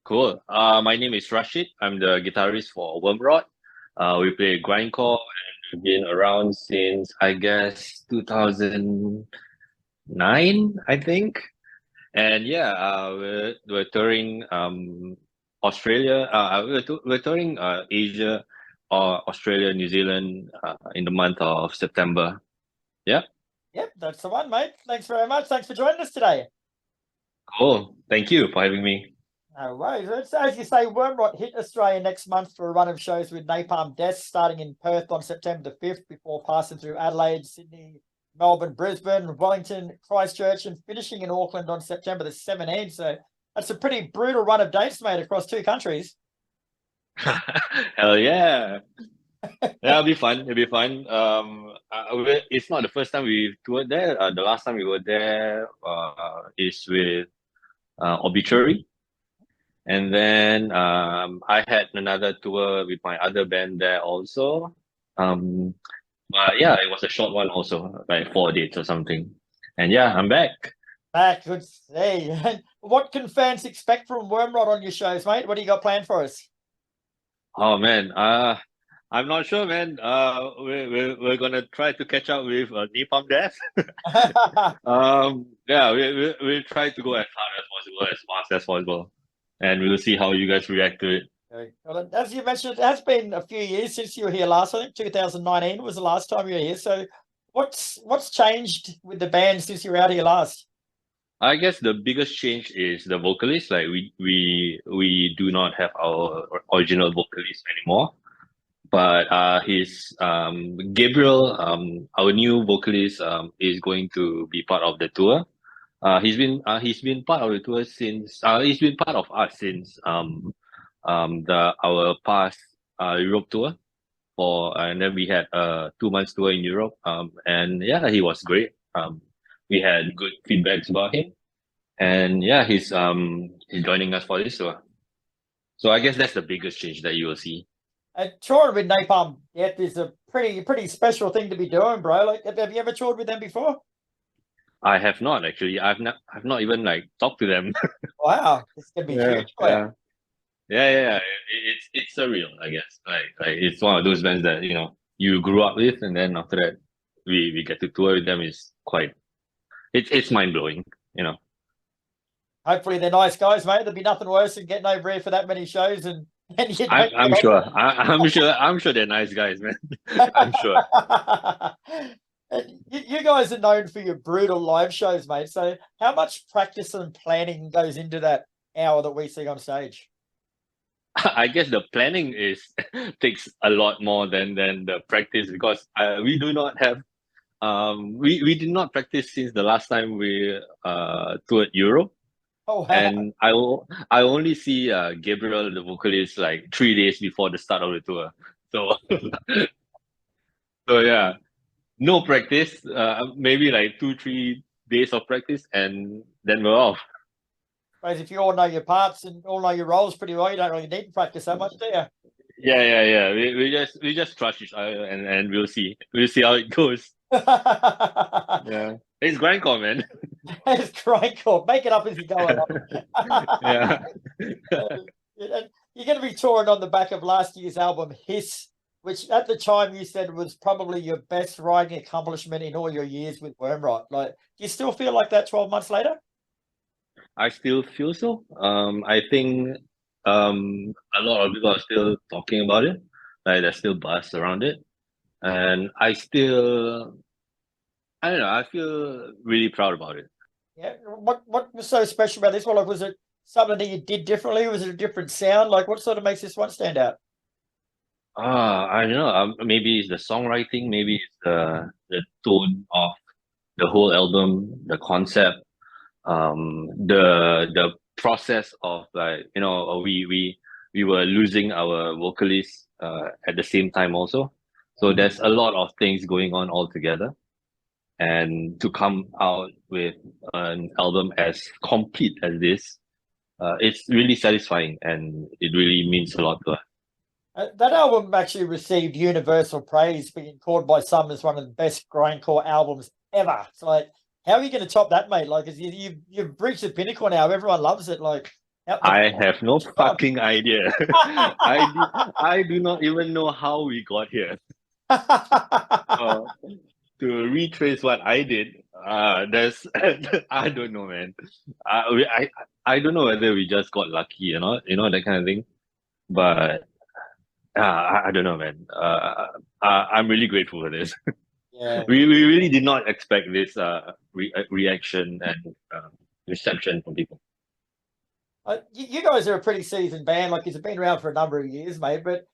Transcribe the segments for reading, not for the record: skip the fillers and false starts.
Cool. My name is Rashid. I'm the guitarist for Wormrot. We play grindcore and we've been around since I guess 2009, I think. And yeah, we're touring Australia. We're touring Asia, Australia, New Zealand in the month of September. Yeah, Yep, that's the one, mate. Thanks very much. Thanks for joining us today. cool. Thank you for having me. No worries. As you say, Wormrot hit Australia next month for a run of shows with Napalm Death, starting in Perth on September the 5th, before passing through Adelaide, Sydney, Melbourne, Brisbane, Wellington, Christchurch, and finishing in Auckland on September the 17th. So that's a pretty brutal run of dates, mate, across two countries. Hell yeah. Yeah, it'll be fun. It'll be fun. It's not the first time we've toured there. The last time we were there is with Obituary, and then I had another tour with my other band there also. Um, but yeah, it was a short one also, like 4 dates or something. And yeah, I'm back. Back, good to see. What can fans expect from Wormrot on your shows, mate? What do you got planned for us? Oh man, I'm not sure, man. We're gonna try to catch up with Napalm Death. Yeah, we'll try to go as hard as possible, as fast as possible, and we'll see how you guys react to it. Okay. Well, as you mentioned, it has been a few years since you were here last. I think 2019 was the last time you were here. So, what's changed with the band since you were out here last? I guess the biggest change is the vocalist. Like we do not have our original vocalist anymore, but his Gabriel, our new vocalist, is going to be part of the tour. He's been part of the tour since he's been part of us since the our past Europe tour and then we had a 2 months tour in Europe. And yeah, he was great. We had good feedbacks about him, and yeah, he's joining us for this tour. So I guess that's the biggest change that you will see. Touring with Napalm Death is a pretty special thing to be doing, bro. Like, have you ever toured with them before? I have not actually. I've not even like talked to them. Wow, it's gonna be Yeah, huge for you. yeah. Yeah. It's surreal, I guess. Like it's one of those bands that you grew up with, and then after that, we get to tour with them. Is quite it's mind blowing. You know, Hopefully, they're nice guys, mate. There'd be nothing worse than getting over here for that many shows and you don't I'm get sure. I'm sure they're nice guys, man. I'm sure. on. You guys are known for your brutal live shows, mate. So, how much practice and planning goes into that hour that we see on stage? I guess the planning is takes a lot more than the practice because we do not have we did not practice since the last time we toured Europe. Oh, wow. And I only see Gabriel, the vocalist, like 3 days before the start of the tour. So so yeah, no practice. Maybe like 2 3 days of practice, and then we're off. Whereas if you all know your parts and all know your roles pretty well, you don't really need to practice that much, do you? Yeah. We just trust each other, and we'll see how it goes. Yeah, it's grindcore, man. It's great call. Make it up as you go along. Yeah. You're going to be touring on the back of last year's album, Hiss, which at the time you said was probably your best writing accomplishment in all your years with Wormrot. Like, do you still feel like that 12 months later? I still feel so. I think a lot of people are still talking about it. Like there's still buzz around it, and I don't know. I feel really proud about it. Yeah. What was so special about this one? Like, was it something that you did differently? Was it a different sound? Like, what sort of makes this one stand out? I don't know. Maybe it's the songwriting. Maybe it's the tone of the whole album, the concept, the process of like we were losing our vocalist at the same time also. So there's a lot of things going on all together, and to come out with an album as complete as this, it's really satisfying, and it really means a lot to us. That album actually received universal praise, being called by some as one of the best grindcore albums ever. It's like, how are you going to top that, mate? Like, you've reached the pinnacle now. Everyone loves it. Like, I have no fucking idea. I do not even know how we got here. Uh, to retrace what I did, there's I don't know, man. I don't know whether we just got lucky or not, that kind of thing. But I don't know, man. I'm really grateful for this. Yeah. We really did not expect this reaction and reception from people. You guys are a pretty seasoned band. Like, it's been around for a number of years, mate. But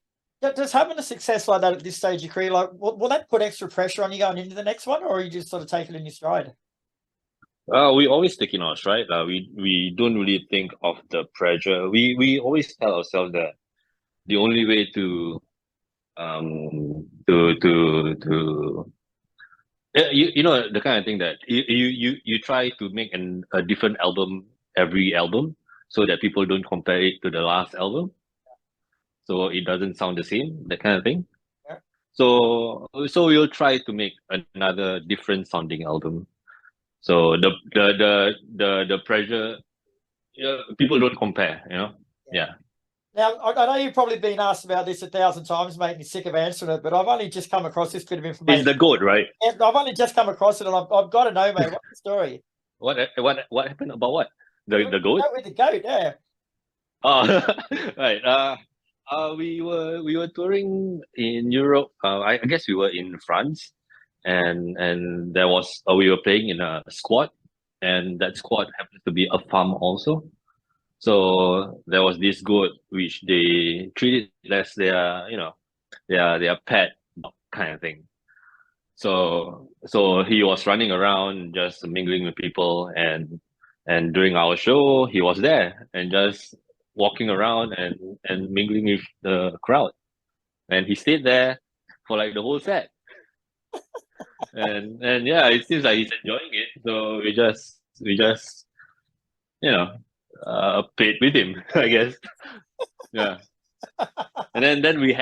does having a success like that at this stage of your career, like, will that put extra pressure on you going into the next one, or are you just sort of taking it in your stride? We always take in our stride. We don't really think of the pressure. We always tell ourselves that the only way to you know the kind of thing that you try to make a different album every album so that people don't compare it to the last album, so it doesn't sound the same, that kind of thing. Yeah. So we'll try to make another different sounding album. So the pressure, people don't compare, Yeah. Now, I know you've probably been asked about this 1,000 times, mate, and you're sick of answering it, but I've only just come across this bit of information. It's the GOAT, right? I've only just come across it, and I've got to know, mate, what's the story? What happened about what? The GOAT? With the GOAT, yeah. Oh, right. We were touring in Europe. I guess we were in France, and there was we were playing in a squad, and that squad happens to be a farm also. So there was this goat which they treated as their pet dog kind of thing. So he was running around just mingling with people, and during our show he was there and just walking around and mingling with the crowd, and he stayed there for like the whole set. and yeah, it seems like he's enjoying it, so we just played with him, I guess. Yeah. And then we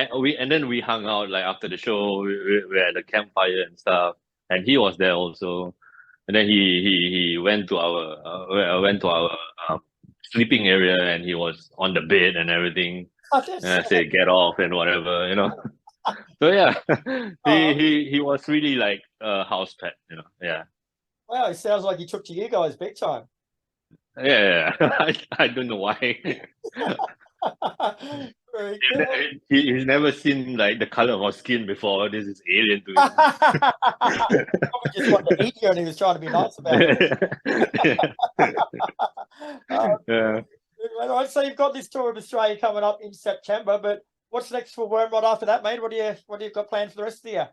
hung out like after the show. We had a campfire and stuff, and he was there also. And then he went to our sleeping area, and he was on the bed and everything. And I said, "Get off," and whatever. So yeah, he was really like a house pet, Yeah. Wow, it sounds like he took to you guys big time. Yeah. I don't know why. Very cool. He's never seen like the color of our skin before. This is alien to him. Probably just wanted to eat you, and he was trying to be nice about it. Yeah. All right, so you've got this tour of Australia coming up in September, but what's next for Wormrot after that, mate? What do you got planned for the rest of the year?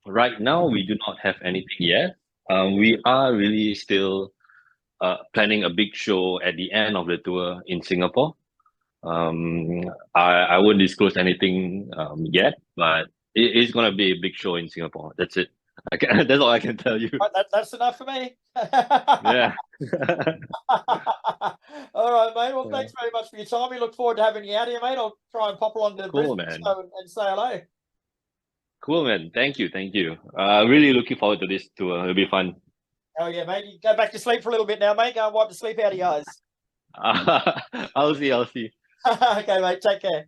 Right now, we do not have anything yet. We are really still planning a big show at the end of the tour in Singapore. I won't disclose anything yet, but it's gonna be a big show in Singapore. That's it. That's all I can tell you. That's enough for me. Yeah. All right, mate. Well, thanks very much for your time. We look forward to having you out here, mate. I'll try and pop along to Cool, Brisbane man. and say hello. Cool, man. Thank you. Really looking forward to this tour. It'll be fun. Oh yeah, mate. You go back to sleep for a little bit now, mate. Go and wipe the sleep out of your eyes. I'll see. Okay, mate. Take care.